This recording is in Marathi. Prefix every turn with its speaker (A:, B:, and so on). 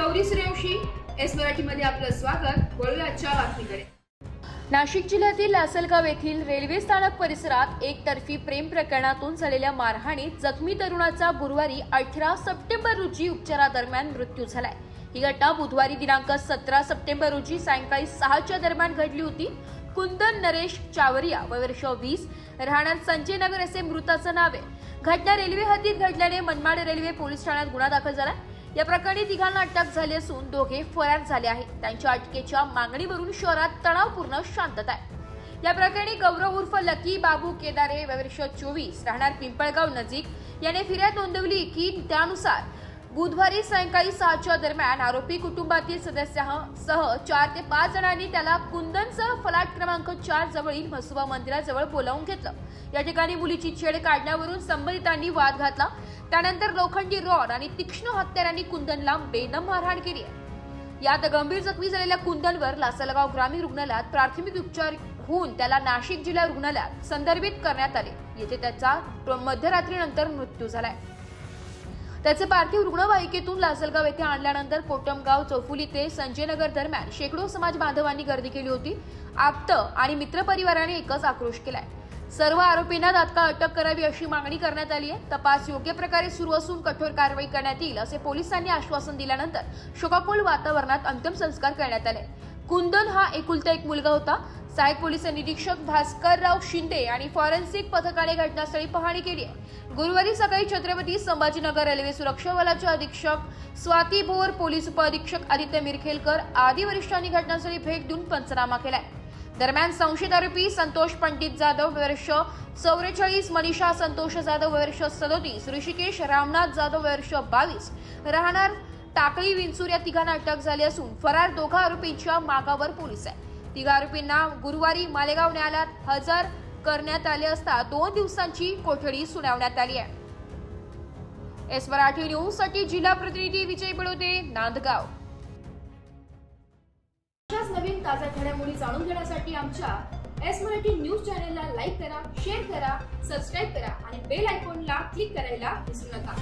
A: गौरी सूर्यवंशी, एस मराठीमध्ये आपलं स्वागत। वळूया आजच्या बातमीकडे।
B: नाशिक जिल्ह्यातील लासलगाव येथील रेल्वे स्थानक परिसरात एकतर्फी प्रेम प्रकरणातून झालेल्या मारहाणीत जखमी तरुणाचा गुरुवारी 18 सप्टेंबर रोजी उपचारादरम्यान मृत्यू झालाय। ही घटना बुधवारी दिनांक 17 सप्टेंबर रोजी सायंकाळी 6च्या दरम्यान घडली होती। कुंदन नरेश चावरिया वय वर्ष 20, राहणार संजय नगर असे मृताचं नाव आहे। घटना रेल्वे हद्दीत घडल्याने मनमाड रेल्वे पोलीस ठाण्यात गुन्हा दाखल झाला। या प्रकरणी तिघांना अटक झाली असून दोघे फरार झाले आहेत। त्यांच्या अटकेच्या मागणीवरून शहरात तणावपूर्ण शांतता आहे। या प्रकरणी गौरव उर्फ लकी बाबू केदारे वय वर्ष 24, राहणार पिंपळगाव नजीक याने फिर्याद नोंदवली की त्यानुसार बुधवारी सायंकाळी 6च्या दरम्यान आरोपी कुटुंबातील सदस्यांसह 4 ते 5 जणांनी त्याला कुंदनसह फलाट क्रमांक 4 जवळील म्हसोबा मंदिराजवळ बोलावून घेतलं। या ठिकाणी मुलीची छेड काढण्यावरून संबंधितांनी वाद घातला। त्यानंतर लोखंडी रॉड आणि तीक्ष्ण हत्यारांनी कुंदनला बेदम मारहाण केली आहे। यात गंभीर जखमी झालेल्या कुंदनवर लासलगाव ग्रामीण रुग्णालयात प्राथमिक उपचार होऊन त्याला नाशिक जिल्हा रुग्णालयात संदर्भित करण्यात आले। येथे त्याचा मध्यरात्रीनंतर मृत्यू झालाय। त्याचे पार्थिव रुग्णवाहिकेतून लासलगाव येथे आणल्यानंतर कोटमगाव चौफुली ते संजय नगर दरम्यान शेकडो समाज बांधवांनी गर्दी केली होती। आप्त आणि मित्र परिवाराने एकच आक्रोश केलाय। सर्व आरोपींना तात्काळ अटक करावी अशी मागणी करण्यात आली आहे। तपास योग्य प्रकारे सुरू असून कठोर कारवाई करण्यात येईल असे पोलिसांनी आश्वासन दिल्यानंतर शोकाकुल वातावरणात अंतिम संस्कार करण्यात आले। कुंदन हा एकुलता एक मुलगा होता। सहाय्यक पोलीस निरीक्षक भास्करराव शिंदे आणि फॉरेन्सिक पथकाने घटनास्थळी पाहणी केली आहे। गुरुवारी सकाळी छत्रपती संभाजीनगर रेल्वे सुरक्षा बलाचे अधीक्षक स्वाती भोर, पोलीस उपअधीक्षक आदित्य मिरखेलकर आदी वरिष्ठांनी घटनास्थळी भेट देऊन पंचनामा केलाय। दरम्यान संशयित आरोपी संतोष पंडित जाधव वर्ष 44, मनीषा संतोष जाधव वर्ष 37, ऋषिकेश रामनाथ जाधव वर्ष 22, राहणार टाकळी विंचूर या तिघांना अटक झाली असून फरार दोघा आरोपींच्या मागावर पोलीस आहे। तिघा आरोपींना गुरुवारी मालेगाव न्यायालयात हजर करण्यात आले असता 2 दिवसांची कोठडी सुनावण्यात आली आहे। एस मराठी न्यूज साठी जिल्हा प्रतिनिधी विजय बडोदे, नांदगाव।
A: अशाच नवीन ताज्या घडामोडी जाणून घेण्यासाठी आमच्या एस मराठी न्यूज चॅनलला लाईक करा, शेअर करा, सबस्क्राइब करा आणि बेल आयकॉनला क्लिक करायला विसरू नका।